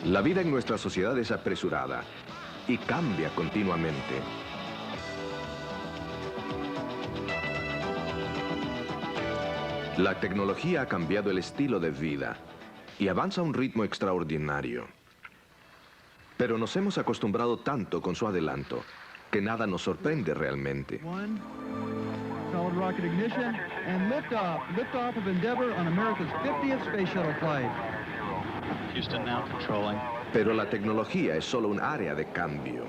La vida en nuestra sociedad es apresurada y cambia continuamente. La tecnología ha cambiado el estilo de vida y avanza a un ritmo extraordinario. Pero nos hemos acostumbrado tanto con su adelanto que nada nos sorprende realmente. Solid rocket ignition and liftoff. Liftoff of Endeavour on America's 50th space shuttle flight. Houston now controlling. Pero la tecnología es solo un área de cambio.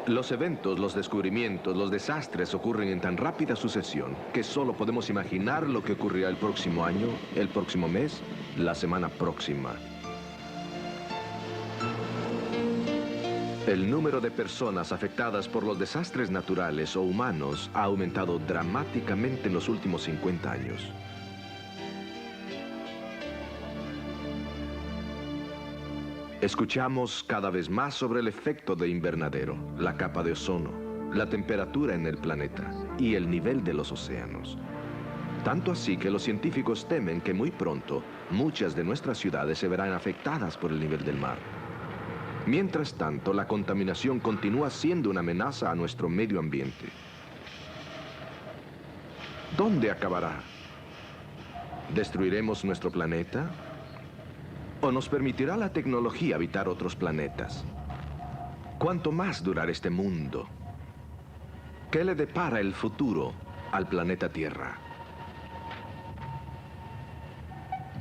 Los eventos, los descubrimientos, los desastres ocurren en tan rápida sucesión que solo podemos imaginar lo que ocurrirá el próximo año, el próximo mes, la semana próxima. El número de personas afectadas por los desastres naturales o humanos ha aumentado dramáticamente en los últimos 50 años. Escuchamos cada vez más sobre el efecto de invernadero, la capa de ozono, la temperatura en el planeta y el nivel de los océanos. Tanto así que los científicos temen que muy pronto muchas de nuestras ciudades se verán afectadas por el nivel del mar. Mientras tanto, la contaminación continúa siendo una amenaza a nuestro medio ambiente. ¿Dónde acabará? ¿Destruiremos nuestro planeta? ¿O nos permitirá la tecnología habitar otros planetas? ¿Cuánto más durará este mundo? ¿Qué le depara el futuro al planeta Tierra?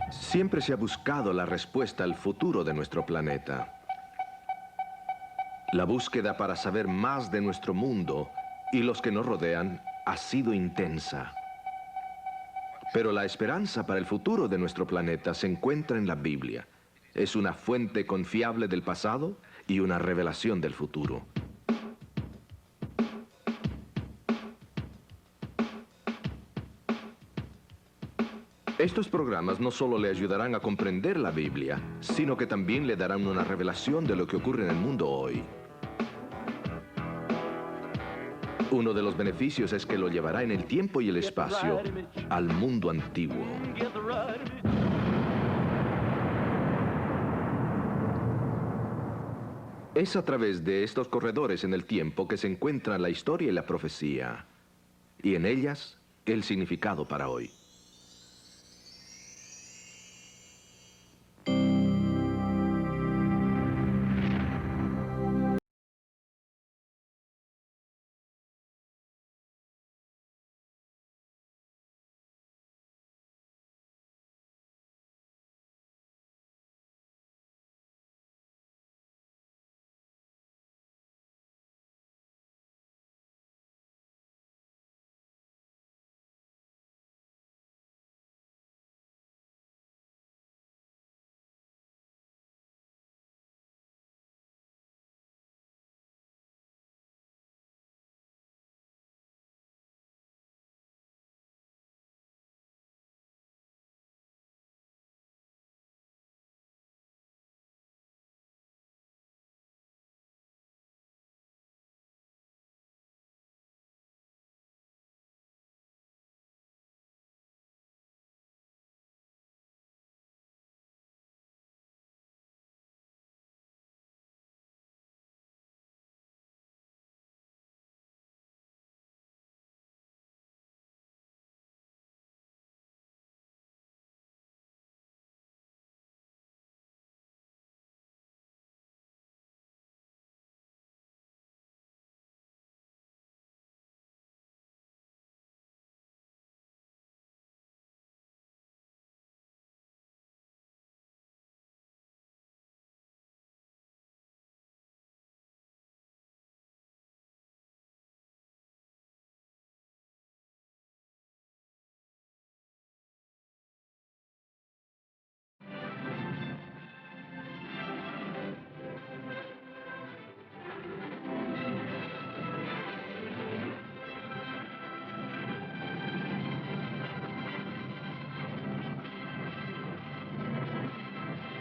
Siempre se ha buscado la respuesta al futuro de nuestro planeta. La búsqueda para saber más de nuestro mundo y los que nos rodean ha sido intensa. Pero la esperanza para el futuro de nuestro planeta se encuentra en la Biblia. Es una fuente confiable del pasado y una revelación del futuro. Estos programas no solo le ayudarán a comprender la Biblia, sino que también le darán una revelación de lo que ocurre en el mundo hoy. Uno de los beneficios es que lo llevará en el tiempo y el espacio al mundo antiguo. Es a través de estos corredores en el tiempo que se encuentran la historia y la profecía, y en ellas el significado para hoy.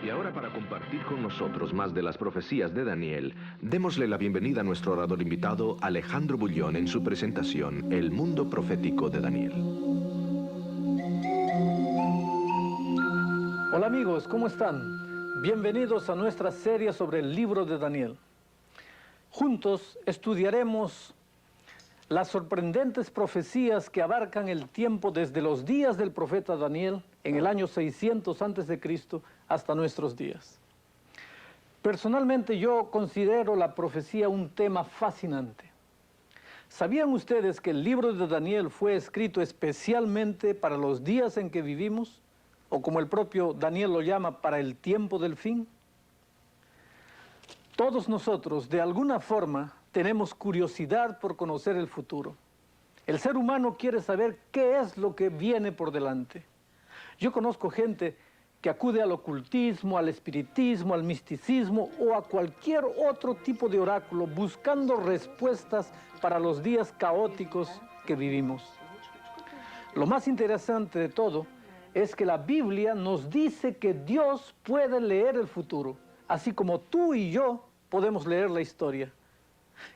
Y ahora, para compartir con nosotros más de las profecías de Daniel, démosle la bienvenida a nuestro orador invitado, Alejandro Bullón, en su presentación, El Mundo Profético de Daniel. Hola amigos, ¿cómo están? Bienvenidos a nuestra serie sobre el libro de Daniel. Juntos estudiaremos las sorprendentes profecías que abarcan el tiempo desde los días del profeta Daniel en el año 600 a.C. hasta nuestros días. Personalmente yo considero la profecía un tema fascinante. ¿Sabían ustedes que el libro de Daniel fue escrito especialmente para los días en que vivimos? O como el propio Daniel lo llama, para el tiempo del fin. Todos nosotros, de alguna forma, tenemos curiosidad por conocer el futuro. El ser humano quiere saber qué es lo que viene por delante. Yo conozco gente que acude al ocultismo, al espiritismo, al misticismo o a cualquier otro tipo de oráculo buscando respuestas para los días caóticos que vivimos. Lo más interesante de todo es que la Biblia nos dice que Dios puede leer el futuro, así como tú y yo podemos leer la historia.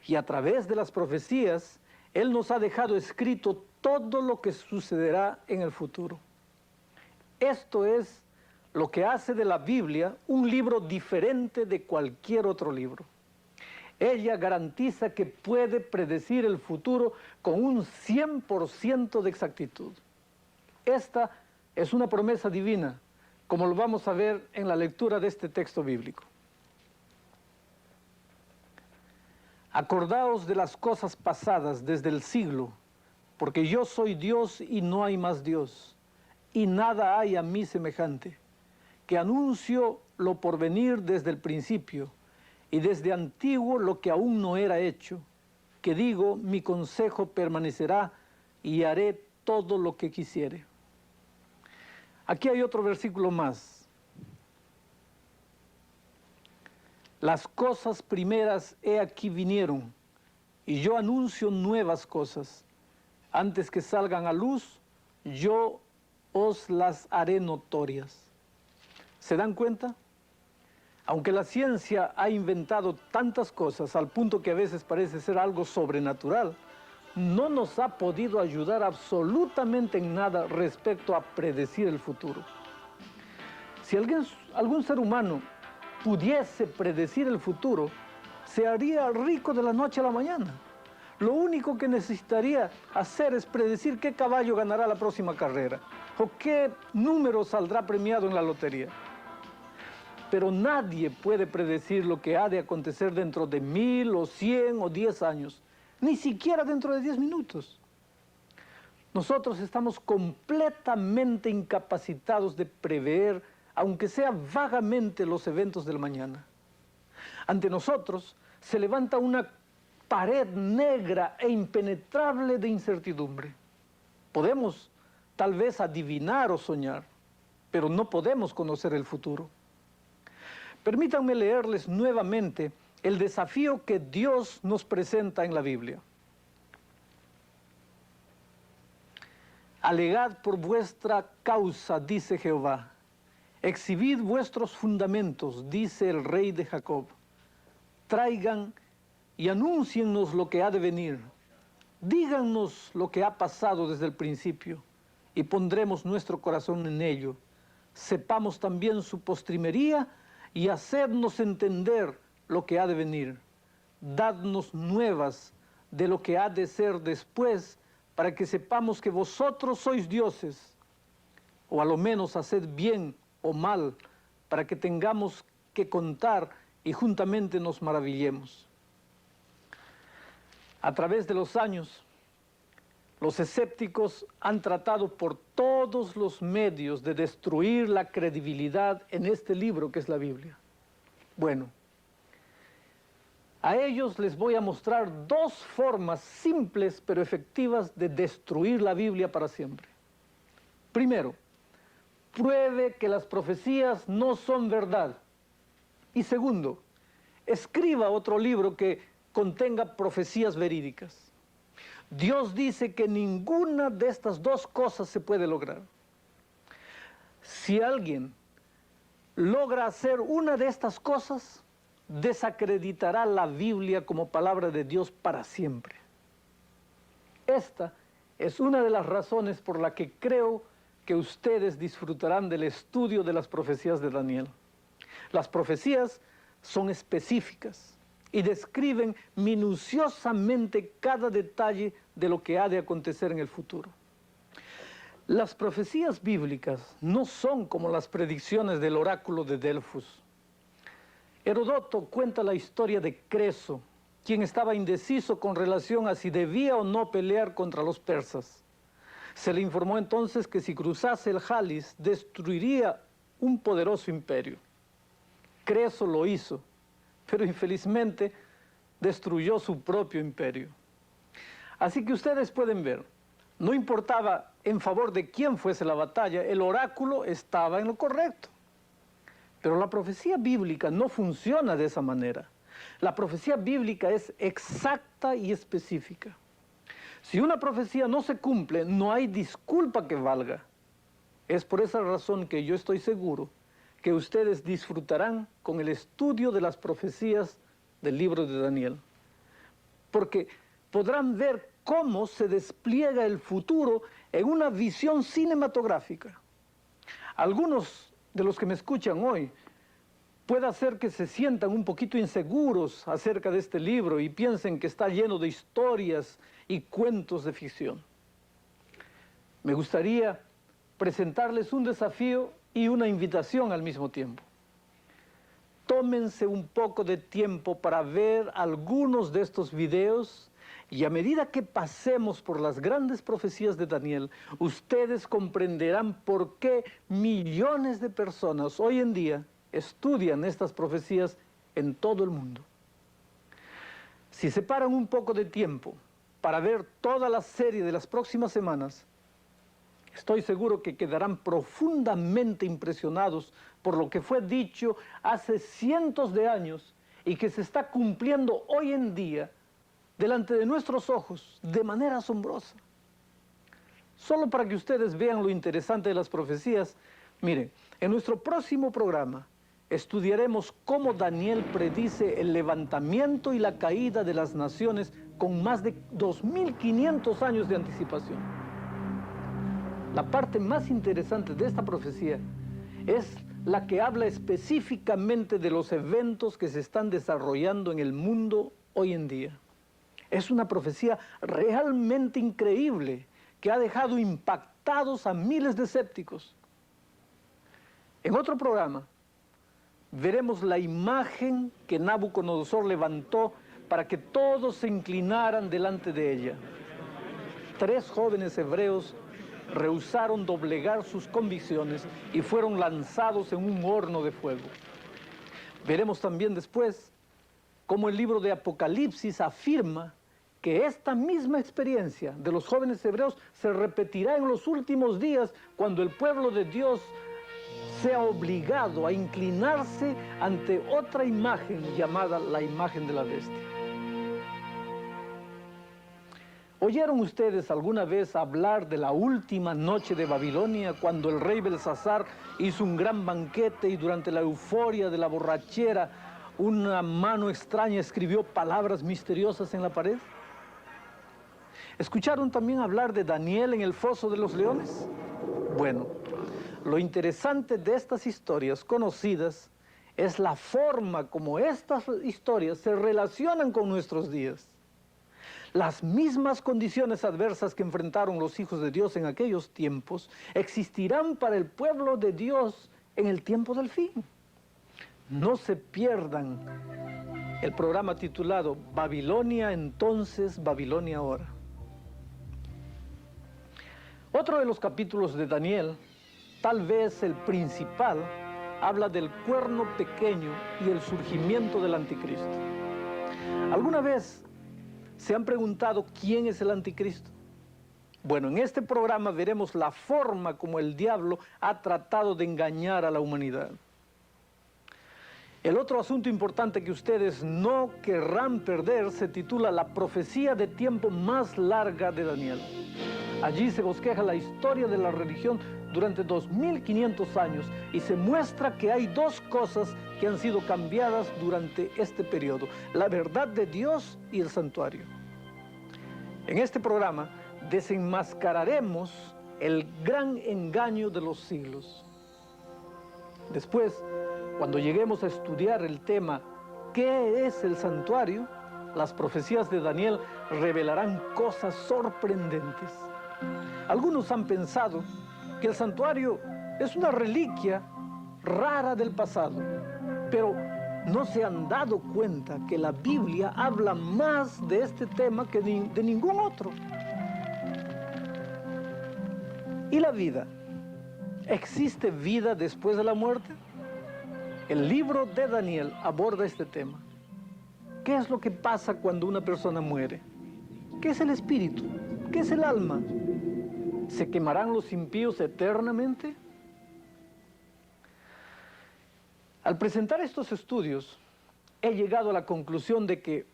Y a través de las profecías, Él nos ha dejado escrito todo lo que sucederá en el futuro. Esto es lo que hace de la Biblia un libro diferente de cualquier otro libro. Ella garantiza que puede predecir el futuro con un 100% de exactitud. Esta es una promesa divina, como lo vamos a ver en la lectura de este texto bíblico. Acordaos de las cosas pasadas desde el siglo, porque yo soy Dios y no hay más Dios, y nada hay a mí semejante, que anuncio lo por venir desde el principio, y desde antiguo lo que aún no era hecho, que digo, mi consejo permanecerá, y haré todo lo que quisiere. Aquí hay otro versículo más. Las cosas primeras he aquí vinieron, y yo anuncio nuevas cosas. Antes que salgan a luz, yo os las haré notorias. ¿Se dan cuenta? Aunque la ciencia ha inventado tantas cosas al punto que a veces parece ser algo sobrenatural, no nos ha podido ayudar absolutamente en nada respecto a predecir el futuro. Si algún ser humano pudiese predecir el futuro, se haría rico de la noche a la mañana. Lo único que necesitaría hacer es predecir qué caballo ganará la próxima carrera o qué número saldrá premiado en la lotería. Pero nadie puede predecir lo que ha de acontecer dentro de 1000 o 100 o 10 años. Ni siquiera dentro de 10 minutos. Nosotros estamos completamente incapacitados de prever, aunque sea vagamente, los eventos del mañana. Ante nosotros se levanta una pared negra e impenetrable de incertidumbre. Podemos tal vez adivinar o soñar, pero no podemos conocer el futuro. Permítanme leerles nuevamente el desafío que Dios nos presenta en la Biblia. Alegad por vuestra causa, dice Jehová. Exhibid vuestros fundamentos, dice el Rey de Jacob. Traigan y anúnciennos lo que ha de venir. Díganos lo que ha pasado desde el principio y pondremos nuestro corazón en ello. Sepamos también su postrimería y hacednos entender lo que ha de venir. Dadnos nuevas de lo que ha de ser después, para que sepamos que vosotros sois dioses, o a lo menos haced bien o mal, para que tengamos que contar y juntamente nos maravillemos. A través de los años, los escépticos han tratado por todos los medios de destruir la credibilidad en este libro que es la Biblia. Bueno, a ellos les voy a mostrar dos formas simples pero efectivas de destruir la Biblia para siempre. Primero, pruebe que las profecías no son verdad. Y segundo, escriba otro libro que contenga profecías verídicas. Dios dice que ninguna de estas dos cosas se puede lograr. Si alguien logra hacer una de estas cosas, desacreditará la Biblia como palabra de Dios para siempre. Esta es una de las razones por la que creo que ustedes disfrutarán del estudio de las profecías de Daniel. Las profecías son específicas y describen minuciosamente cada detalle de lo que ha de acontecer en el futuro. Las profecías bíblicas no son como las predicciones del oráculo de Delfos. Heródoto cuenta la historia de Creso, quien estaba indeciso con relación a si debía o no pelear contra los persas. Se le informó entonces que si cruzase el Jalis, destruiría un poderoso imperio. Creso lo hizo, pero infelizmente destruyó su propio imperio. Así que ustedes pueden ver, no importaba en favor de quién fuese la batalla, el oráculo estaba en lo correcto. Pero la profecía bíblica no funciona de esa manera. La profecía bíblica es exacta y específica. Si una profecía no se cumple, no hay disculpa que valga. Es por esa razón que yo estoy seguro que ustedes disfrutarán con el estudio de las profecías del libro de Daniel. Porque podrán ver cómo se despliega el futuro en una visión cinematográfica. Algunos de los que me escuchan hoy puede ser que se sientan un poquito inseguros acerca de este libro y piensen que está lleno de historias y cuentos de ficción. Me gustaría presentarles un desafío y una invitación al mismo tiempo. Tómense un poco de tiempo para ver algunos de estos videos y a medida que pasemos por las grandes profecías de Daniel, ustedes comprenderán por qué millones de personas hoy en día estudian estas profecías en todo el mundo. Si separan un poco de tiempo para ver toda la serie de las próximas semanas, estoy seguro que quedarán profundamente impresionados por lo que fue dicho hace cientos de años y que se está cumpliendo hoy en día delante de nuestros ojos de manera asombrosa. Solo para que ustedes vean lo interesante de las profecías, miren, en nuestro próximo programa estudiaremos cómo Daniel predice el levantamiento y la caída de las naciones con más de 2500 años de anticipación. La parte más interesante de esta profecía es la que habla específicamente de los eventos que se están desarrollando en el mundo hoy en día. Es una profecía realmente increíble que ha dejado impactados a miles de escépticos. En otro programa veremos la imagen que Nabucodonosor levantó para que todos se inclinaran delante de ella. 3 jóvenes hebreos rehusaron doblegar sus convicciones y fueron lanzados en un horno de fuego. Veremos también después cómo el libro de Apocalipsis afirma que esta misma experiencia de los jóvenes hebreos se repetirá en los últimos días cuando el pueblo de Dios sea obligado a inclinarse ante otra imagen llamada la imagen de la bestia. ¿Oyeron ustedes alguna vez hablar de la última noche de Babilonia, cuando el rey Belsasar hizo un gran banquete y durante la euforia de la borrachera una mano extraña escribió palabras misteriosas en la pared? ¿Escucharon también hablar de Daniel en el foso de los leones? Bueno, lo interesante de estas historias conocidas es la forma como estas historias se relacionan con nuestros días. Las mismas condiciones adversas que enfrentaron los hijos de Dios en aquellos tiempos existirán para el pueblo de Dios en el tiempo del fin. No se pierdan el programa titulado Babilonia entonces, Babilonia ahora. Otro de los capítulos de Daniel, tal vez el principal, habla del cuerno pequeño y el surgimiento del anticristo. ¿Alguna vez se han preguntado quién es el anticristo? Bueno, en este programa veremos la forma como el diablo ha tratado de engañar a la humanidad. El otro asunto importante que ustedes no querrán perder se titula La profecía de tiempo más larga de Daniel. Allí se bosqueja la historia de la religión durante 2500 años y se muestra que hay 2 cosas que han sido cambiadas durante este periodo: la verdad de Dios y el santuario. En este programa desenmascararemos el gran engaño de los siglos. Después cuando lleguemos a estudiar el tema ¿qué es el santuario?, las profecías de Daniel revelarán cosas sorprendentes. Algunos han pensado que el santuario es una reliquia rara del pasado, pero no se han dado cuenta que la Biblia habla más de este tema que de ningún otro. ¿Y la vida? ¿Existe vida después de la muerte? El libro de Daniel aborda este tema. ¿Qué es lo que pasa cuando una persona muere? ¿Qué es el espíritu? ¿Qué es el alma? ¿Se quemarán los impíos eternamente? Al presentar estos estudios, he llegado a la conclusión de que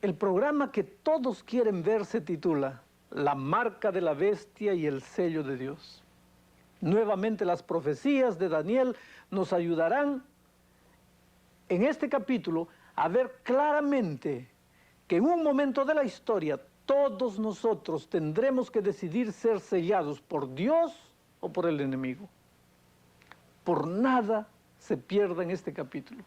el programa que todos quieren ver se titula La marca de la bestia y el sello de Dios. Nuevamente las profecías de Daniel nos ayudarán en este capítulo a ver claramente que en un momento de la historia todos nosotros tendremos que decidir ser sellados por Dios o por el enemigo. Por nada se pierda en este capítulo.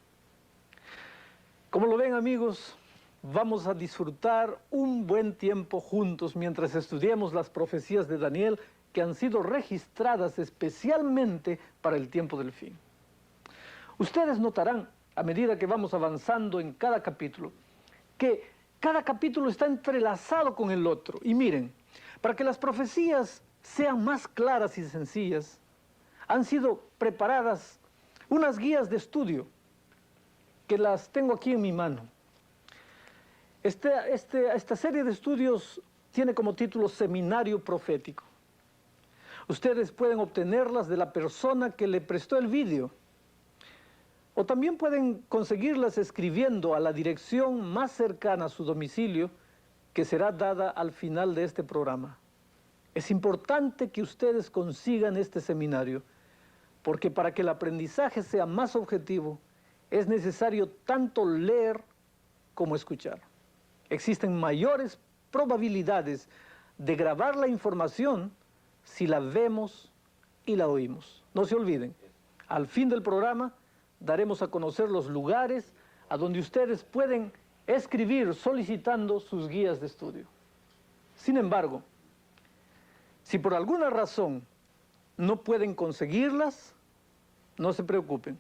Como lo ven, amigos, vamos a disfrutar un buen tiempo juntos mientras estudiemos las profecías de Daniel que han sido registradas especialmente para el tiempo del fin. Ustedes notarán, a medida que vamos avanzando en cada capítulo, que cada capítulo está entrelazado con el otro. Y miren, para que las profecías sean más claras y sencillas, han sido preparadas unas guías de estudio que las tengo aquí en mi mano. Esta serie de estudios tiene como título Seminario Profético. Ustedes pueden obtenerlas de la persona que le prestó el vídeo, o también pueden conseguirlas escribiendo a la dirección más cercana a su domicilio, que será dada al final de este programa. Es importante que ustedes consigan este seminario, porque para que el aprendizaje sea más objetivo, es necesario tanto leer como escuchar. Existen mayores probabilidades de grabar la información si la vemos y la oímos. No se olviden, al fin del programa daremos a conocer los lugares a donde ustedes pueden escribir solicitando sus guías de estudio. Sin embargo, si por alguna razón no pueden conseguirlas, no se preocupen,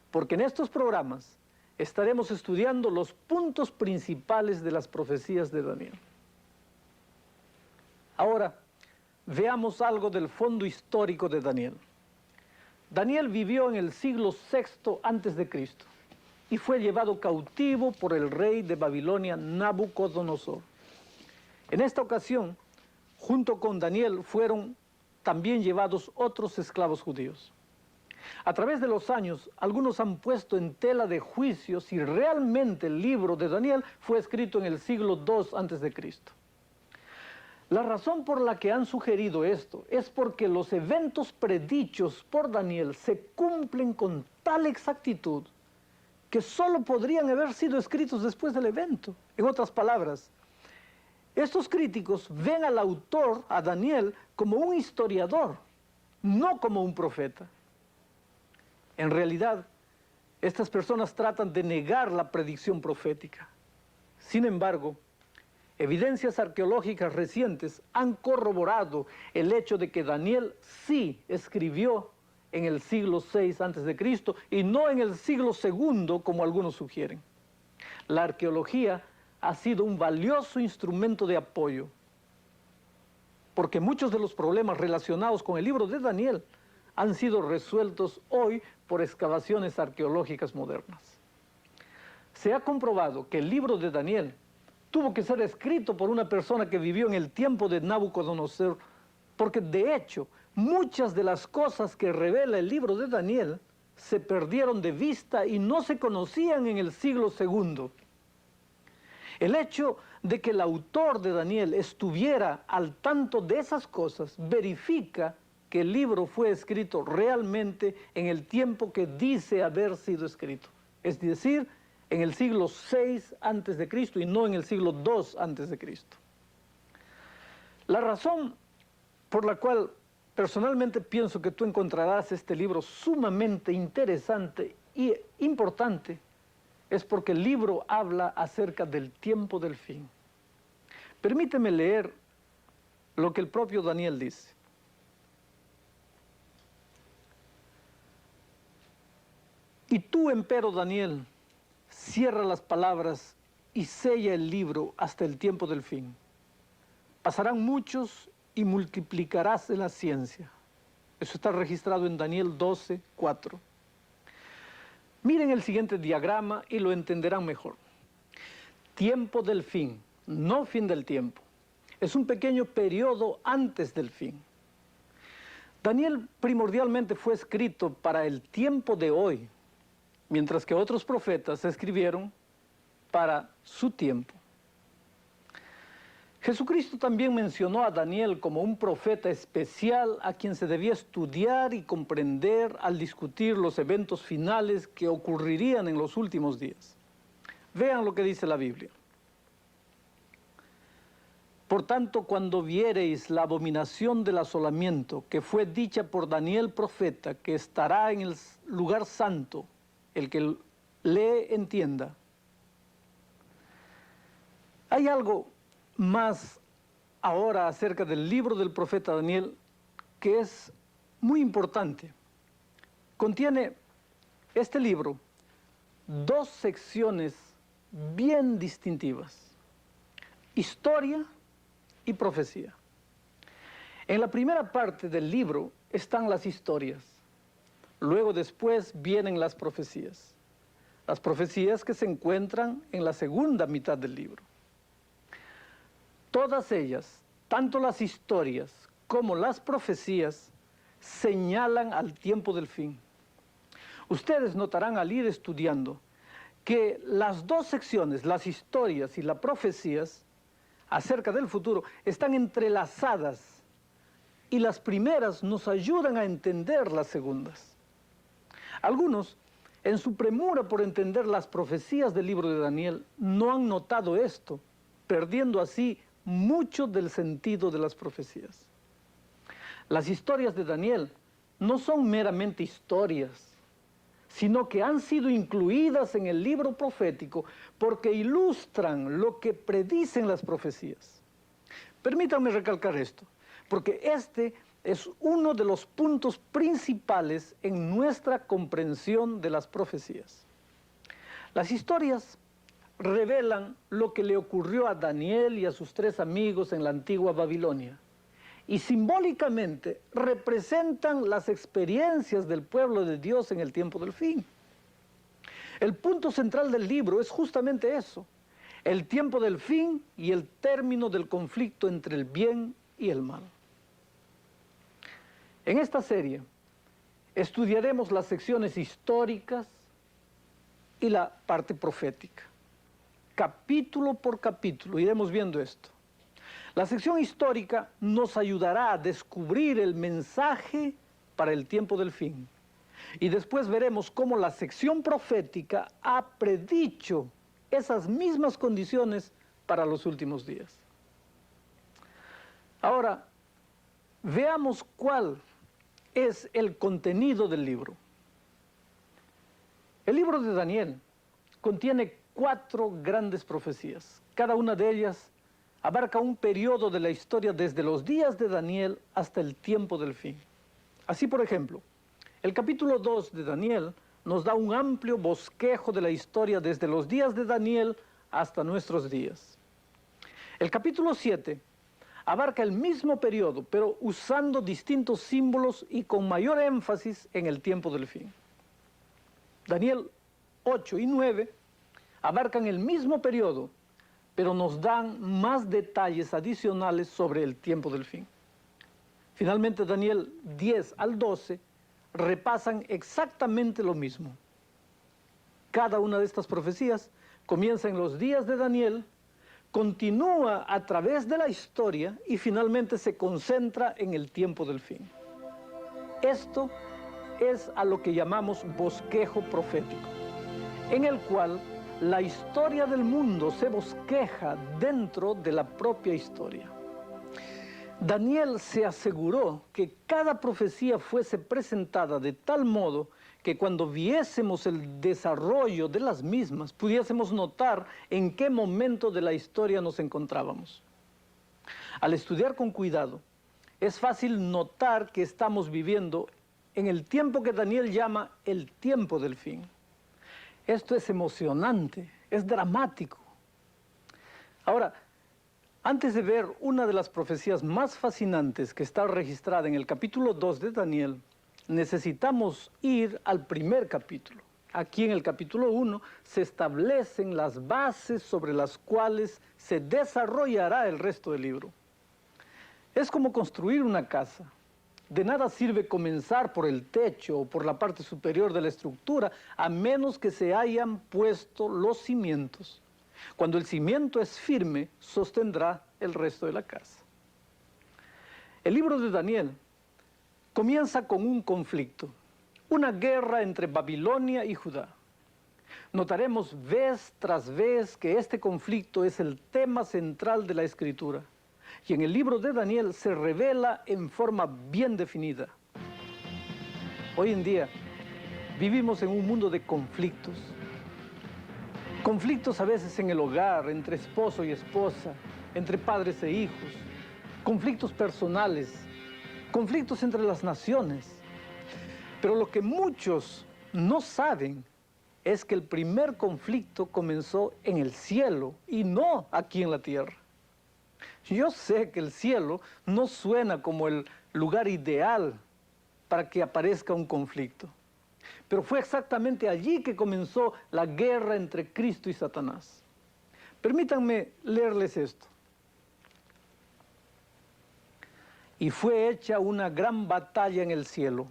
porque en estos programas estaremos estudiando los puntos principales de las profecías de Daniel. Ahora, veamos algo del fondo histórico de Daniel. Daniel vivió en el siglo VI a.C. y fue llevado cautivo por el rey de Babilonia, Nabucodonosor. En esta ocasión, junto con Daniel, fueron también llevados otros esclavos judíos. A través de los años, algunos han puesto en tela de juicio si realmente el libro de Daniel fue escrito en el siglo II a.C. La razón por la que han sugerido esto es porque los eventos predichos por Daniel se cumplen con tal exactitud que solo podrían haber sido escritos después del evento. En otras palabras, estos críticos ven al autor, a Daniel, como un historiador, no como un profeta. En realidad, estas personas tratan de negar la predicción profética. Sin embargo, evidencias arqueológicas recientes han corroborado el hecho de que Daniel sí escribió en el siglo VI a.C. y no en el siglo II, como algunos sugieren. La arqueología ha sido un valioso instrumento de apoyo, porque muchos de los problemas relacionados con el libro de Daniel han sido resueltos hoy por excavaciones arqueológicas modernas. Se ha comprobado que el libro de Daniel tuvo que ser escrito por una persona que vivió en el tiempo de Nabucodonosor, porque de hecho, muchas de las cosas que revela el libro de Daniel se perdieron de vista y no se conocían en el siglo II. El hecho de que el autor de Daniel estuviera al tanto de esas cosas verifica que el libro fue escrito realmente en el tiempo que dice haber sido escrito, es decir, en el siglo VI a.C. y no en el siglo II a.C. La razón por la cual personalmente pienso que tú encontrarás este libro sumamente interesante y importante es porque el libro habla acerca del tiempo del fin. Permíteme leer lo que el propio Daniel dice. Y tú, empero, Daniel, cierra las palabras y sella el libro hasta el tiempo del fin. Pasarán muchos y multiplicarás la ciencia. Eso está registrado en Daniel 12, 4. Miren el siguiente diagrama y lo entenderán mejor. Tiempo del fin, no fin del tiempo. Es un pequeño periodo antes del fin. Daniel primordialmente fue escrito para el tiempo de hoy, mientras que otros profetas escribieron para su tiempo. Jesucristo también mencionó a Daniel como un profeta especial a quien se debía estudiar y comprender al discutir los eventos finales que ocurrirían en los últimos días. Vean lo que dice la Biblia. Por tanto, cuando viereis la abominación del asolamiento que fue dicha por Daniel profeta, que estará en el lugar santo, el que lee entienda. Hay algo más ahora acerca del libro del profeta Daniel que es muy importante. Contiene este libro 2 secciones bien distintivas: historia y profecía. En la primera parte del libro están las historias. Luego después vienen las profecías. Las profecías que se encuentran en la segunda mitad del libro. Todas ellas, tanto las historias como las profecías, señalan al tiempo del fin. Ustedes notarán al ir estudiando que las 2 secciones, las historias y las profecías, acerca del futuro, están entrelazadas y las primeras nos ayudan a entender las segundas. Algunos, en su premura por entender las profecías del libro de Daniel, no han notado esto, perdiendo así mucho del sentido de las profecías. Las historias de Daniel no son meramente historias, sino que han sido incluidas en el libro profético porque ilustran lo que predicen las profecías. Permítanme recalcar esto, porque este es uno de los puntos principales en nuestra comprensión de las profecías. Las historias revelan lo que le ocurrió a Daniel y a sus 3 amigos en la antigua Babilonia, y simbólicamente representan las experiencias del pueblo de Dios en el tiempo del fin. El punto central del libro es justamente eso: el tiempo del fin y el término del conflicto entre el bien y el mal. En esta serie estudiaremos las secciones históricas y la parte profética. Capítulo por capítulo iremos viendo esto. La sección histórica nos ayudará a descubrir el mensaje para el tiempo del fin. Y después veremos cómo la sección profética ha predicho esas mismas condiciones para los últimos días. Ahora, veamos cuál es el contenido del libro. El libro de Daniel contiene 4 grandes profecías. Cada una de ellas abarca un periodo de la historia desde los días de Daniel hasta el tiempo del fin. Así, por ejemplo, el capítulo 2 de Daniel nos da un amplio bosquejo de la historia desde los días de Daniel hasta nuestros días. El capítulo 7 abarca el mismo periodo, pero usando distintos símbolos y con mayor énfasis en el tiempo del fin. Daniel 8 y 9 abarcan el mismo periodo, pero nos dan más detalles adicionales sobre el tiempo del fin. Finalmente, Daniel 10 al 12 repasan exactamente lo mismo. Cada una de estas profecías comienza en los días de Daniel, continúa a través de la historia y finalmente se concentra en el tiempo del fin. Esto es a lo que llamamos bosquejo profético, en el cual la historia del mundo se bosqueja dentro de la propia historia. Daniel se aseguró que cada profecía fuese presentada de tal modo que cuando viésemos el desarrollo de las mismas, pudiésemos notar en qué momento de la historia nos encontrábamos. Al estudiar con cuidado, es fácil notar que estamos viviendo en el tiempo que Daniel llama el tiempo del fin. Esto es emocionante, es dramático. Ahora, antes de ver una de las profecías más fascinantes que está registrada en el capítulo 2 de Daniel, necesitamos ir al primer capítulo. Aquí en el capítulo 1 se establecen las bases sobre las cuales se desarrollará el resto del libro. Es como construir una casa. De nada sirve comenzar por el techo o por la parte superior de la estructura, a menos que se hayan puesto los cimientos. Cuando el cimiento es firme, sostendrá el resto de la casa. El libro de Daniel comienza con un conflicto, una guerra entre Babilonia y Judá. Notaremos vez tras vez que este conflicto es el tema central de la Escritura. Y en el libro de Daniel se revela en forma bien definida. Hoy en día vivimos en un mundo de conflictos. Conflictos a veces en el hogar, entre esposo y esposa, entre padres e hijos. Conflictos personales, conflictos entre las naciones. Pero lo que muchos no saben es que el primer conflicto comenzó en el cielo y no aquí en la tierra. Yo sé que el cielo no suena como el lugar ideal para que aparezca un conflicto, pero fue exactamente allí que comenzó la guerra entre Cristo y Satanás. Permítanme leerles esto. Y fue hecha una gran batalla en el cielo.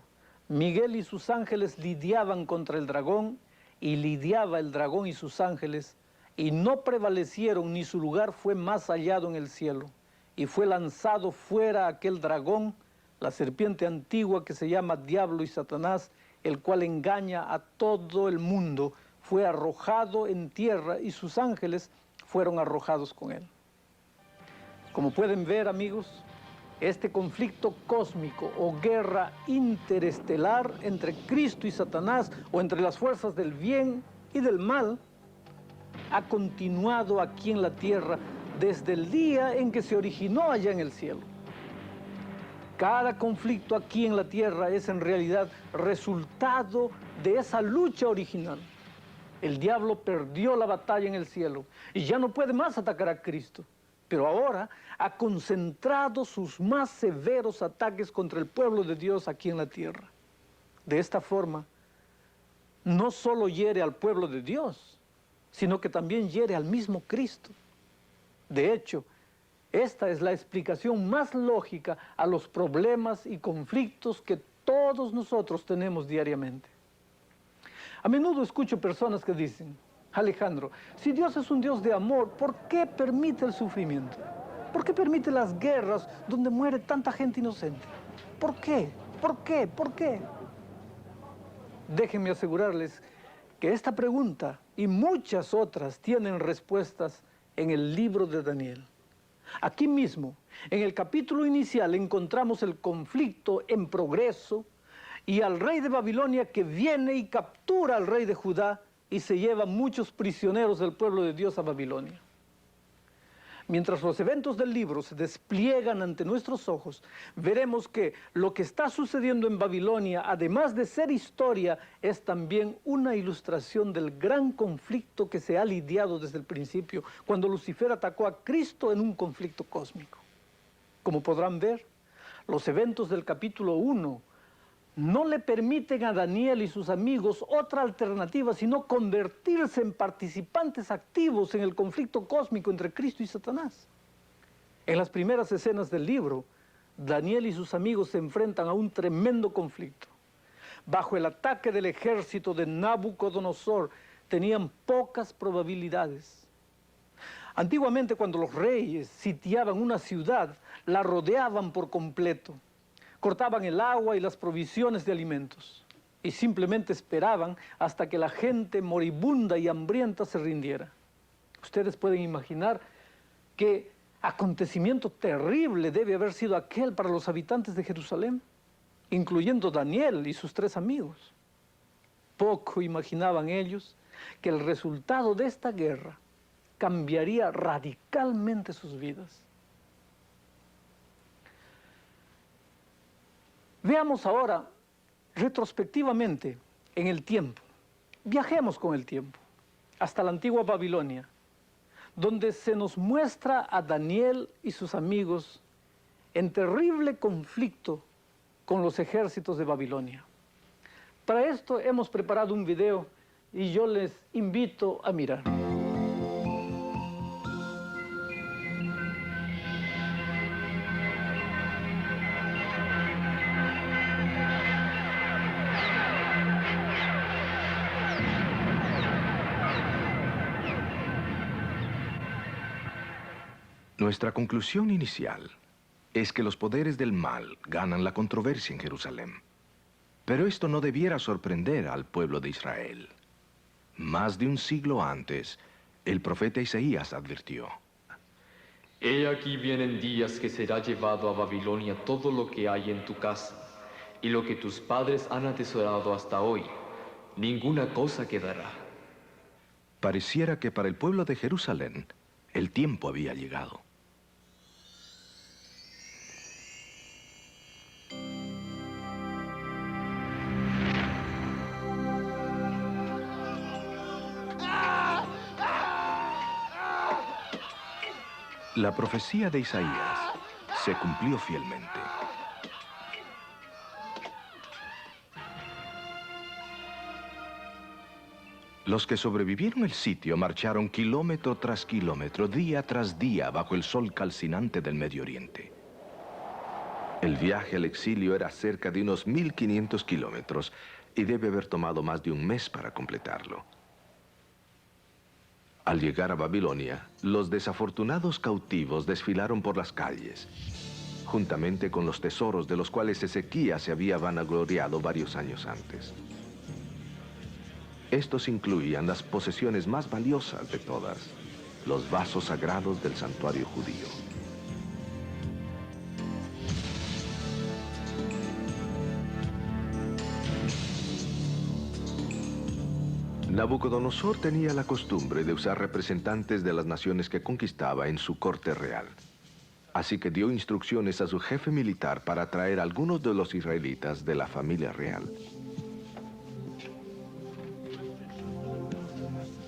Miguel y sus ángeles lidiaban contra el dragón, y lidiaba el dragón y sus ángeles, y no prevalecieron, ni su lugar fue más hallado en el cielo. Y fue lanzado fuera aquel dragón, la serpiente antigua que se llama Diablo y Satanás, el cual engaña a todo el mundo, fue arrojado en tierra y sus ángeles fueron arrojados con él. Como pueden ver, amigos, este conflicto cósmico o guerra interestelar entre Cristo y Satanás, o entre las fuerzas del bien y del mal, ha continuado aquí en la tierra desde el día en que se originó allá en el cielo. Cada conflicto aquí en la tierra es en realidad resultado de esa lucha original. El diablo perdió la batalla en el cielo y ya no puede más atacar a Cristo, pero ahora ha concentrado sus más severos ataques contra el pueblo de Dios aquí en la tierra. De esta forma, no solo hiere al pueblo de Dios, sino que también hiere al mismo Cristo. De hecho, esta es la explicación más lógica a los problemas y conflictos que todos nosotros tenemos diariamente. A menudo escucho personas que dicen: Alejandro, si Dios es un Dios de amor, ¿por qué permite el sufrimiento? ¿Por qué permite las guerras donde muere tanta gente inocente? ¿Por qué? ¿Por qué? ¿Por qué? Déjenme asegurarles que esta pregunta y muchas otras tienen respuestas en el libro de Daniel. Aquí mismo, en el capítulo inicial, encontramos el conflicto en progreso y al rey de Babilonia que viene y captura al rey de Judá y se lleva muchos prisioneros del pueblo de Dios a Babilonia. Mientras los eventos del libro se despliegan ante nuestros ojos, veremos que lo que está sucediendo en Babilonia, además de ser historia, es también una ilustración del gran conflicto que se ha lidiado desde el principio, cuando Lucifer atacó a Cristo en un conflicto cósmico. Como podrán ver, los eventos del capítulo 1 no le permiten a Daniel y sus amigos otra alternativa sino convertirse en participantes activos en el conflicto cósmico entre Cristo y Satanás. En las primeras escenas del libro, Daniel y sus amigos se enfrentan a un tremendo conflicto. Bajo el ataque del ejército de Nabucodonosor, tenían pocas probabilidades. Antiguamente, cuando los reyes sitiaban una ciudad, la rodeaban por completo. Cortaban el agua y las provisiones de alimentos y simplemente esperaban hasta que la gente moribunda y hambrienta se rindiera. Ustedes pueden imaginar qué acontecimiento terrible debe haber sido aquel para los habitantes de Jerusalén, incluyendo Daniel y sus 3 amigos. Poco imaginaban ellos que el resultado de esta guerra cambiaría radicalmente sus vidas. Veamos ahora, retrospectivamente, en el tiempo. Viajemos con el tiempo, hasta la antigua Babilonia, donde se nos muestra a Daniel y sus amigos en terrible conflicto con los ejércitos de Babilonia. Para esto hemos preparado un video y yo les invito a mirar. Nuestra conclusión inicial es que los poderes del mal ganan la controversia en Jerusalén. Pero esto no debiera sorprender al pueblo de Israel. Más de un siglo antes, el profeta Isaías advirtió: He aquí vienen días que será llevado a Babilonia todo lo que hay en tu casa, y lo que tus padres han atesorado hasta hoy, ninguna cosa quedará. Pareciera que para el pueblo de Jerusalén, el tiempo había llegado. La profecía de Isaías se cumplió fielmente. Los que sobrevivieron el sitio marcharon kilómetro tras kilómetro, día tras día, bajo el sol calcinante del Medio Oriente. El viaje al exilio era cerca de unos 1500 kilómetros y debe haber tomado más de un mes para completarlo. Al llegar a Babilonia, los desafortunados cautivos desfilaron por las calles, juntamente con los tesoros de los cuales Ezequías se había vanagloriado varios años antes. Estos incluían las posesiones más valiosas de todas, los vasos sagrados del santuario judío. Nabucodonosor tenía la costumbre de usar representantes de las naciones que conquistaba en su corte real. Así que dio instrucciones a su jefe militar para traer a algunos de los israelitas de la familia real.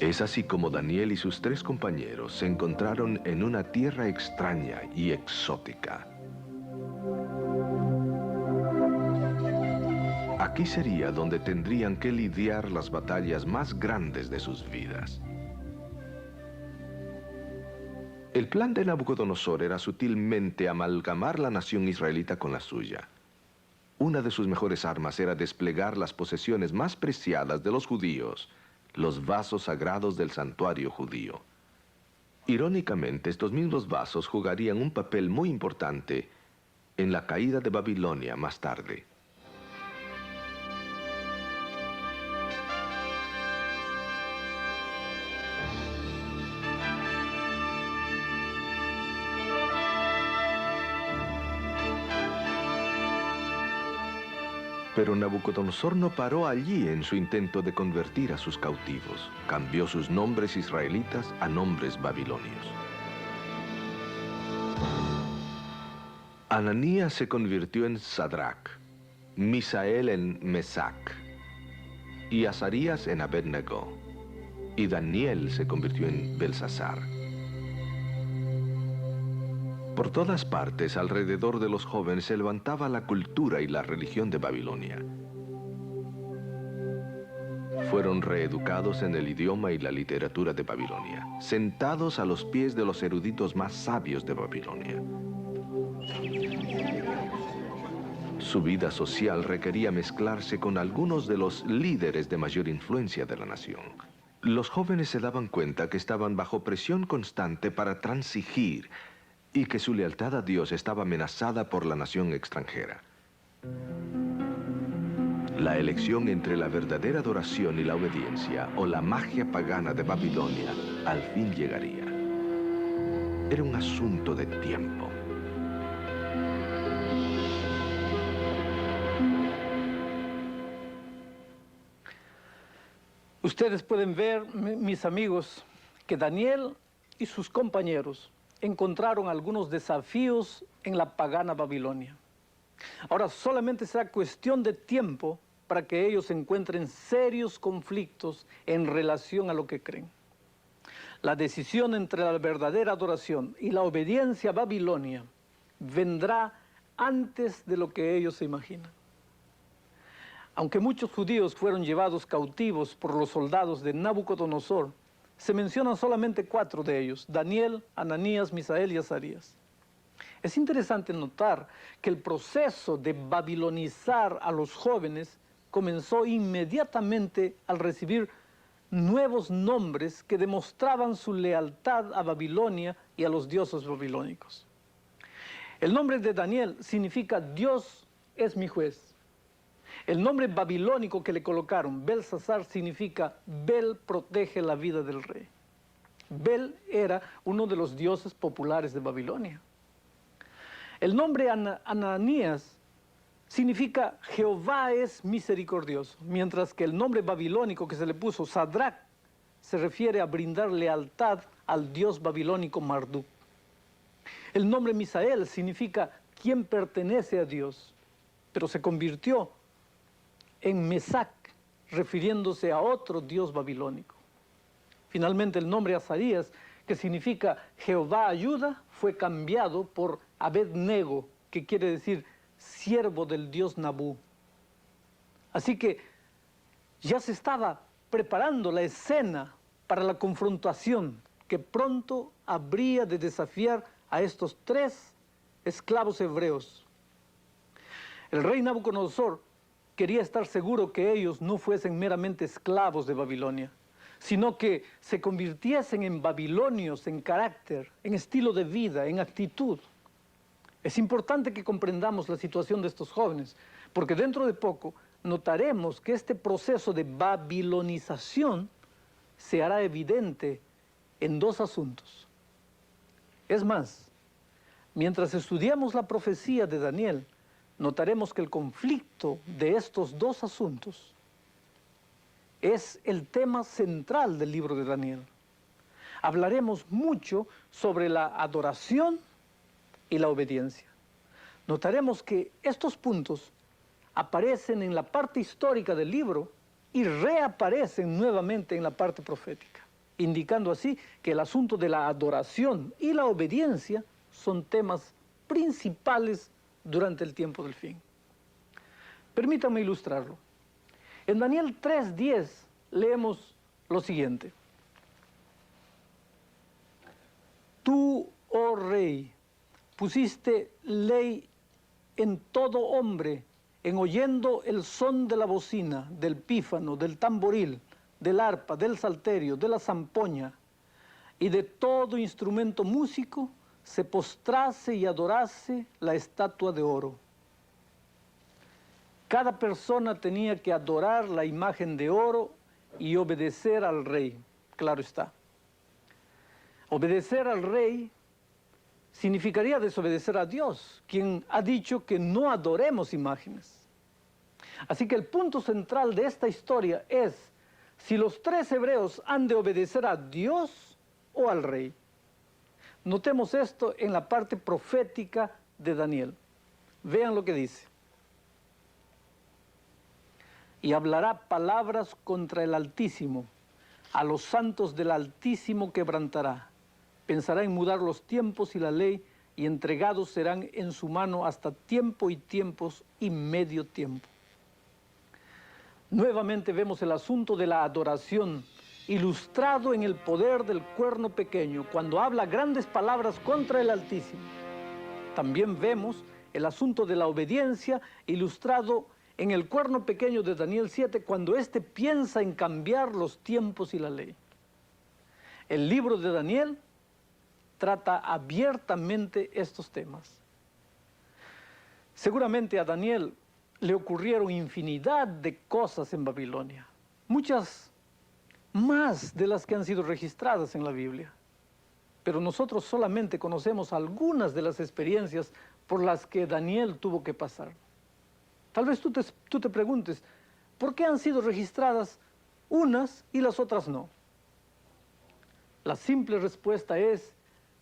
Es así como Daniel y sus 3 compañeros se encontraron en una tierra extraña y exótica. Aquí sería donde tendrían que lidiar las batallas más grandes de sus vidas. El plan de Nabucodonosor era sutilmente amalgamar la nación israelita con la suya. Una de sus mejores armas era desplegar las posesiones más preciadas de los judíos, los vasos sagrados del santuario judío. Irónicamente, estos mismos vasos jugarían un papel muy importante en la caída de Babilonia más tarde. Pero Nabucodonosor no paró allí en su intento de convertir a sus cautivos. Cambió sus nombres israelitas a nombres babilonios. Ananías se convirtió en Sadrach, Misael en Mesac, y Azarías en Abednego, y Daniel se convirtió en Belsasar. Por todas partes, alrededor de los jóvenes, se levantaba la cultura y la religión de Babilonia. Fueron reeducados en el idioma y la literatura de Babilonia, sentados a los pies de los eruditos más sabios de Babilonia. Su vida social requería mezclarse con algunos de los líderes de mayor influencia de la nación. Los jóvenes se daban cuenta que estaban bajo presión constante para transigir y que su lealtad a Dios estaba amenazada por la nación extranjera. La elección entre la verdadera adoración y la obediencia, o la magia pagana de Babilonia, al fin llegaría. Era un asunto de tiempo. Ustedes pueden ver, mis amigos, que Daniel y sus compañeros encontraron algunos desafíos en la pagana Babilonia. Ahora, solamente será cuestión de tiempo para que ellos encuentren serios conflictos en relación a lo que creen. La decisión entre la verdadera adoración y la obediencia a Babilonia vendrá antes de lo que ellos se imaginan. Aunque muchos judíos fueron llevados cautivos por los soldados de Nabucodonosor, se mencionan solamente 4 de ellos: Daniel, Ananías, Misael y Azarías. Es interesante notar que el proceso de babilonizar a los jóvenes comenzó inmediatamente al recibir nuevos nombres que demostraban su lealtad a Babilonia y a los dioses babilónicos. El nombre de Daniel significa Dios es mi juez. El nombre babilónico que le colocaron, Belsasar, significa Bel protege la vida del rey. Bel era uno de los dioses populares de Babilonia. El nombre Ananías significa Jehová es misericordioso, mientras que el nombre babilónico que se le puso, Sadrach, se refiere a brindar lealtad al dios babilónico Marduk. El nombre Misael significa quien pertenece a Dios, pero se convirtió en Mesac, refiriéndose a otro dios babilónico. Finalmente, el nombre Azarías, que significa Jehová ayuda, fue cambiado por Abed-nego, que quiere decir siervo del dios Nabú. Así que ya se estaba preparando la escena para la confrontación que pronto habría de desafiar a estos 3 esclavos hebreos. El rey Nabucodonosor quería estar seguro que ellos no fuesen meramente esclavos de Babilonia, sino que se convirtiesen en babilonios en carácter, en estilo de vida, en actitud. Es importante que comprendamos la situación de estos jóvenes, porque dentro de poco notaremos que este proceso de babilonización se hará evidente en 2 asuntos. Es más, mientras estudiamos la profecía de Daniel, notaremos que el conflicto de estos 2 asuntos es el tema central del libro de Daniel. Hablaremos mucho sobre la adoración y la obediencia. Notaremos que estos puntos aparecen en la parte histórica del libro y reaparecen nuevamente en la parte profética, indicando así que el asunto de la adoración y la obediencia son temas principales durante el tiempo del fin. Permítanme ilustrarlo. En Daniel 3:10 leemos lo siguiente: Tú, oh rey, pusiste ley en todo hombre, en oyendo el son de la bocina, del pífano, del tamboril, del arpa, del salterio, de la zampoña y de todo instrumento músico, se postrase y adorase la estatua de oro. Cada persona tenía que adorar la imagen de oro y obedecer al rey, claro está. Obedecer al rey significaría desobedecer a Dios, quien ha dicho que no adoremos imágenes. Así que el punto central de esta historia es si los 3 hebreos han de obedecer a Dios o al rey. Notemos esto en la parte profética de Daniel. Vean lo que dice. Y hablará palabras contra el Altísimo, a los santos del Altísimo quebrantará. Pensará en mudar los tiempos y la ley, y entregados serán en su mano hasta tiempo y tiempos y medio tiempo. Nuevamente vemos el asunto de la adoración, ilustrado en el poder del cuerno pequeño, cuando habla grandes palabras contra el Altísimo. También vemos el asunto de la obediencia, ilustrado en el cuerno pequeño de Daniel 7, cuando éste piensa en cambiar los tiempos y la ley. El libro de Daniel trata abiertamente estos temas. Seguramente a Daniel le ocurrieron infinidad de cosas en Babilonia, muchas más de las que han sido registradas en la Biblia. Pero nosotros solamente conocemos algunas de las experiencias por las que Daniel tuvo que pasar. Tal vez tú te preguntes, ¿por qué han sido registradas unas y las otras no. La simple respuesta es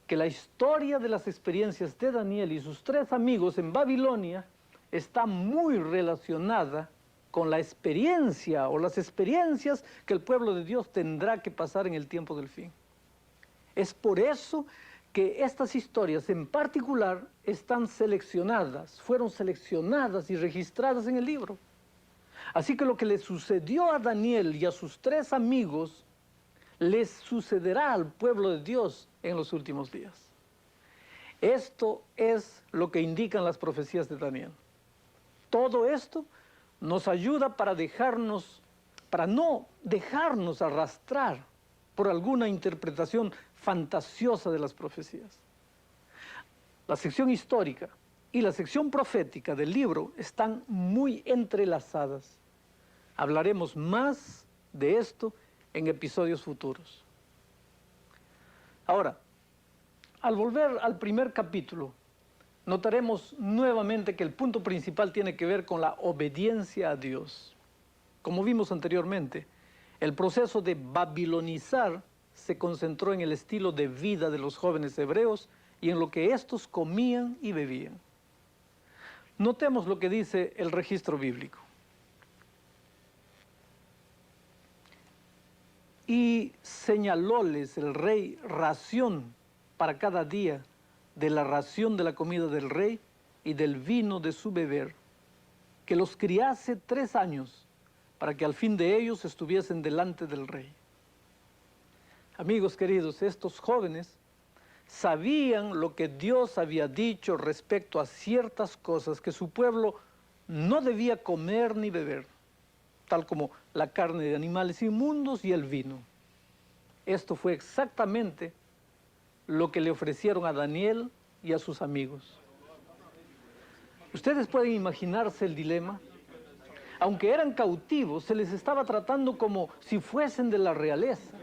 que la historia de las experiencias de Daniel y sus 3 amigos en Babilonia está muy relacionada con la experiencia o las experiencias que el pueblo de Dios tendrá que pasar en el tiempo del fin. Es por eso que estas historias en particular están seleccionadas, fueron seleccionadas y registradas en el libro. Así que lo que le sucedió a Daniel y a sus 3 amigos les sucederá al pueblo de Dios en los últimos días. Esto es lo que indican las profecías de Daniel. Todo esto nos ayuda para no dejarnos arrastrar por alguna interpretación fantasiosa de las profecías. La sección histórica y la sección profética del libro están muy entrelazadas. Hablaremos más de esto en episodios futuros. Ahora, al volver al primer capítulo, notaremos nuevamente que el punto principal tiene que ver con la obediencia a Dios. Como vimos anteriormente, el proceso de babilonizar se concentró en el estilo de vida de los jóvenes hebreos y en lo que éstos comían y bebían. Notemos lo que dice el registro bíblico. Y señalóles el rey ración para cada día de la ración de la comida del rey y del vino de su beber, que los criase 3 años, para que al fin de ellos estuviesen delante del rey. Amigos queridos, estos jóvenes sabían lo que Dios había dicho respecto a ciertas cosas que su pueblo no debía comer ni beber, tal como la carne de animales inmundos y el vino. Esto fue exactamente lo que le ofrecieron a Daniel y a sus amigos. Ustedes pueden imaginarse el dilema. Aunque eran cautivos, se les estaba tratando como si fuesen de la realeza.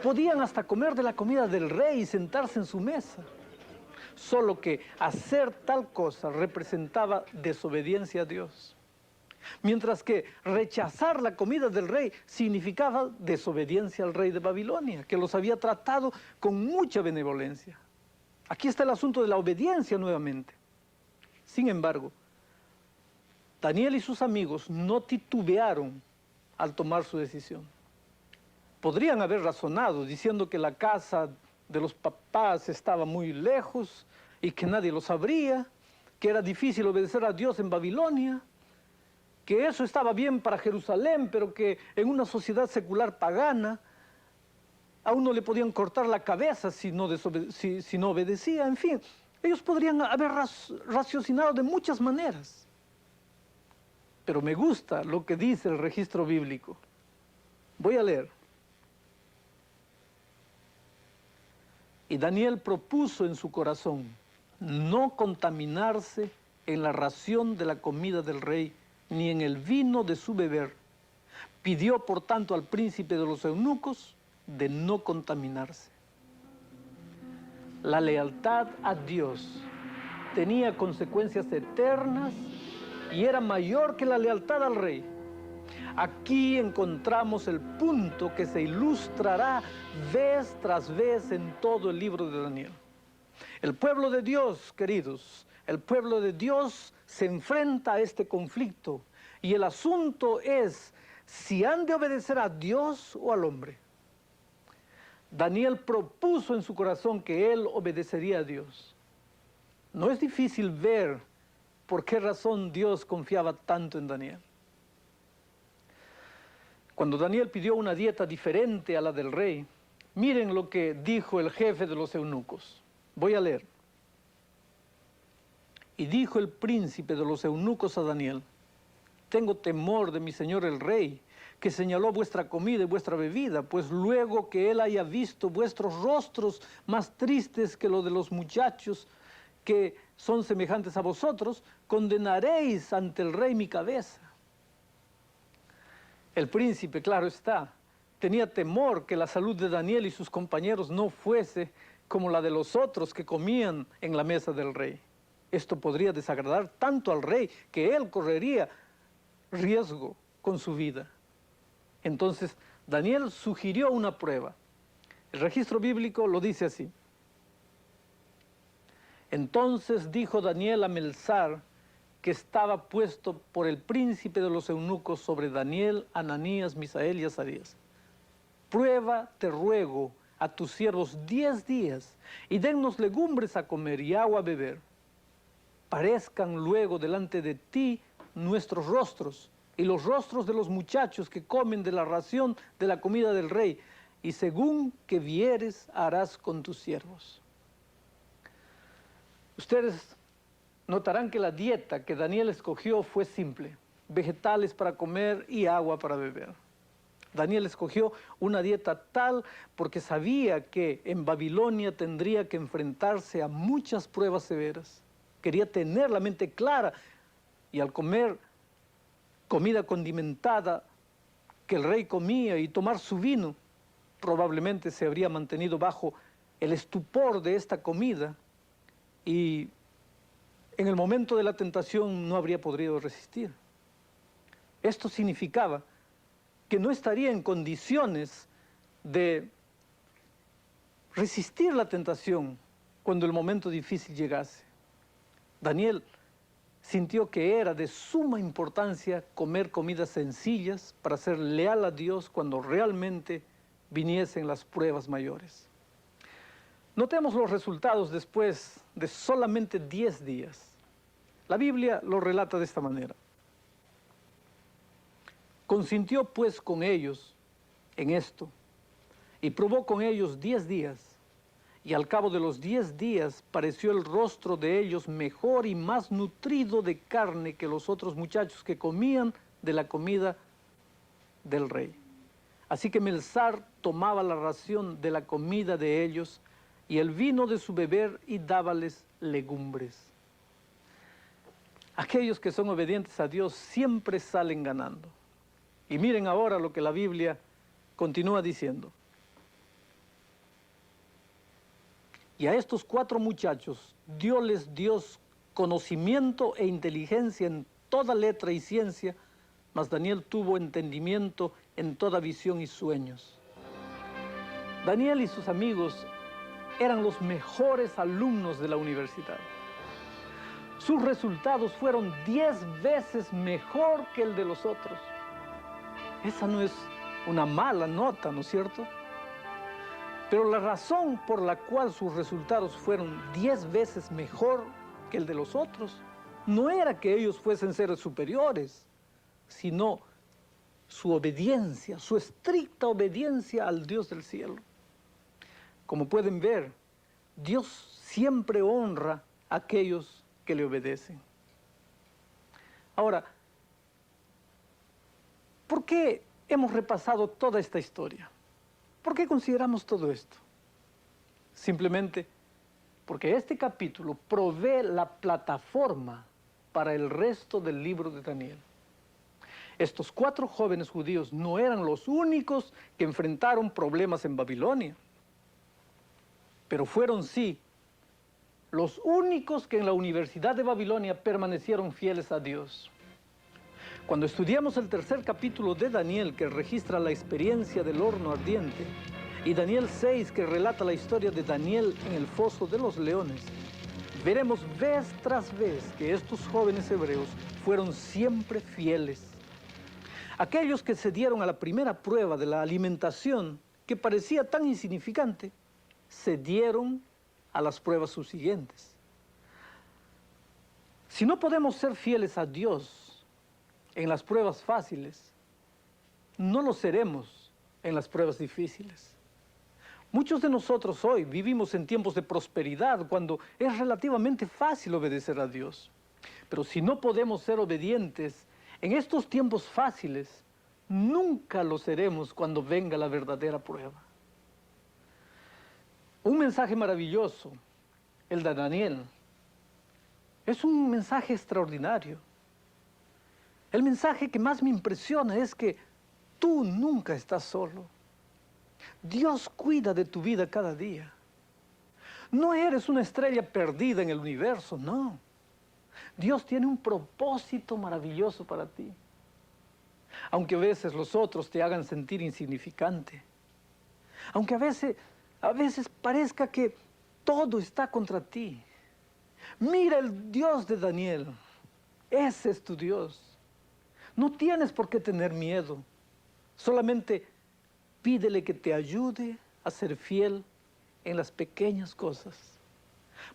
Podían hasta comer de la comida del rey y sentarse en su mesa. Solo que hacer tal cosa representaba desobediencia a Dios. Mientras que rechazar la comida del rey significaba desobediencia al rey de Babilonia, que los había tratado con mucha benevolencia. Aquí está el asunto de la obediencia nuevamente. Sin embargo, Daniel y sus amigos no titubearon al tomar su decisión. Podrían haber razonado diciendo que la casa de los papás estaba muy lejos y que nadie lo sabría, que era difícil obedecer a Dios en Babilonia, que eso estaba bien para Jerusalén, pero que en una sociedad secular pagana a uno le podían cortar la cabeza si no obedecía. En fin, ellos podrían haber raciocinado de muchas maneras. Pero me gusta lo que dice el registro bíblico. Voy a leer. Y Daniel propuso en su corazón no contaminarse en la ración de la comida del rey, ni en el vino de su beber. Pidió, por tanto, al príncipe de los eunucos de no contaminarse. La lealtad a Dios tenía consecuencias eternas y era mayor que la lealtad al rey. Aquí encontramos el punto que se ilustrará vez tras vez en todo el libro de Daniel. El pueblo de Dios, queridos, el pueblo de Dios se enfrenta a este conflicto y el asunto es si han de obedecer a Dios o al hombre. Daniel propuso en su corazón que él obedecería a Dios. No es difícil ver por qué razón Dios confiaba tanto en Daniel. Cuando Daniel pidió una dieta diferente a la del rey, miren lo que dijo el jefe de los eunucos. Voy a leer. Y dijo el príncipe de los eunucos a Daniel: tengo temor de mi señor el rey, que señaló vuestra comida y vuestra bebida, pues luego que él haya visto vuestros rostros más tristes que los de los muchachos que son semejantes a vosotros, condenaréis ante el rey mi cabeza. El príncipe, claro está, tenía temor que la salud de Daniel y sus compañeros no fuese como la de los otros que comían en la mesa del rey. Esto podría desagradar tanto al rey que él correría riesgo con su vida. Entonces Daniel sugirió una prueba. El registro bíblico lo dice así. Entonces dijo Daniel a Melzar, que estaba puesto por el príncipe de los eunucos sobre Daniel, Ananías, Misael y Azarías: prueba, te ruego, a tus siervos 10 días, y dennos legumbres a comer y agua a beber. Parezcan luego delante de ti nuestros rostros y los rostros de los muchachos que comen de la ración de la comida del rey, y según que vieres harás con tus siervos. Ustedes notarán que la dieta que Daniel escogió fue simple: vegetales para comer y agua para beber. Daniel escogió una dieta tal porque sabía que en Babilonia tendría que enfrentarse a muchas pruebas severas. Quería tener la mente clara, y al comer comida condimentada que el rey comía y tomar su vino, probablemente se habría mantenido bajo el estupor de esta comida, y en el momento de la tentación no habría podido resistir. Esto significaba que no estaría en condiciones de resistir la tentación cuando el momento difícil llegase. Daniel sintió que era de suma importancia comer comidas sencillas para ser leal a Dios cuando realmente viniesen las pruebas mayores. Notemos los resultados después de solamente 10 días. La Biblia lo relata de esta manera. Consintió pues con ellos en esto, y probó con ellos 10 días, y al cabo de los 10 días pareció el rostro de ellos mejor y más nutrido de carne que los otros muchachos que comían de la comida del rey. Así que Melzar tomaba la ración de la comida de ellos y el vino de su beber, y dábales legumbres. Aquellos que son obedientes a Dios siempre salen ganando. Y miren ahora lo que la Biblia continúa diciendo. Y a estos 4 muchachos dióles Dios conocimiento e inteligencia en toda letra y ciencia, mas Daniel tuvo entendimiento en toda visión y sueños. Daniel y sus amigos eran los mejores alumnos de la universidad. Sus resultados fueron 10 veces mejor que el de los otros. Esa no es una mala nota, ¿no es cierto? Pero la razón por la cual sus resultados fueron 10 veces mejor que el de los otros no era que ellos fuesen seres superiores, sino su obediencia, su estricta obediencia al Dios del cielo. Como pueden ver, Dios siempre honra a aquellos que le obedecen. Ahora, ¿por qué hemos repasado toda esta historia? ¿Por qué consideramos todo esto? Simplemente porque este capítulo provee la plataforma para el resto del libro de Daniel. Estos 4 jóvenes judíos no eran los únicos que enfrentaron problemas en Babilonia, pero fueron sí los únicos que en la Universidad de Babilonia permanecieron fieles a Dios. Cuando estudiamos el 3er capítulo de Daniel, que registra la experiencia del horno ardiente, y Daniel 6, que relata la historia de Daniel en el foso de los leones, veremos vez tras vez que estos jóvenes hebreos fueron siempre fieles. Aquellos que se dieron a la primera prueba de la alimentación, que parecía tan insignificante, se dieron a las pruebas subsiguientes. Si no podemos ser fieles a Dios en las pruebas fáciles, no lo seremos en las pruebas difíciles. Muchos de nosotros hoy vivimos en tiempos de prosperidad, cuando es relativamente fácil obedecer a Dios. Pero si no podemos ser obedientes en estos tiempos fáciles, nunca lo seremos cuando venga la verdadera prueba. Un mensaje maravilloso, el de Daniel, es un mensaje extraordinario. El mensaje que más me impresiona es que tú nunca estás solo. Dios cuida de tu vida cada día. No eres una estrella perdida en el universo, no. Dios tiene un propósito maravilloso para ti. Aunque a veces los otros te hagan sentir insignificante. Aunque a veces parezca que todo está contra ti. Mira el Dios de Daniel. Ese es tu Dios. No tienes por qué tener miedo. Solamente pídele que te ayude a ser fiel en las pequeñas cosas,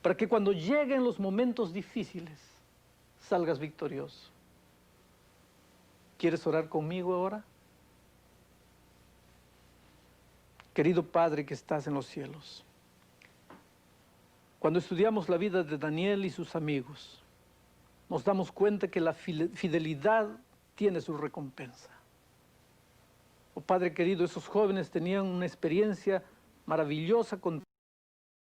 para que cuando lleguen los momentos difíciles, salgas victorioso. ¿Quieres orar conmigo ahora? Querido Padre que estás en los cielos, cuando estudiamos la vida de Daniel y sus amigos, nos damos cuenta que la fidelidad tiene su recompensa. Oh Padre querido, esos jóvenes tenían una experiencia maravillosa contigo.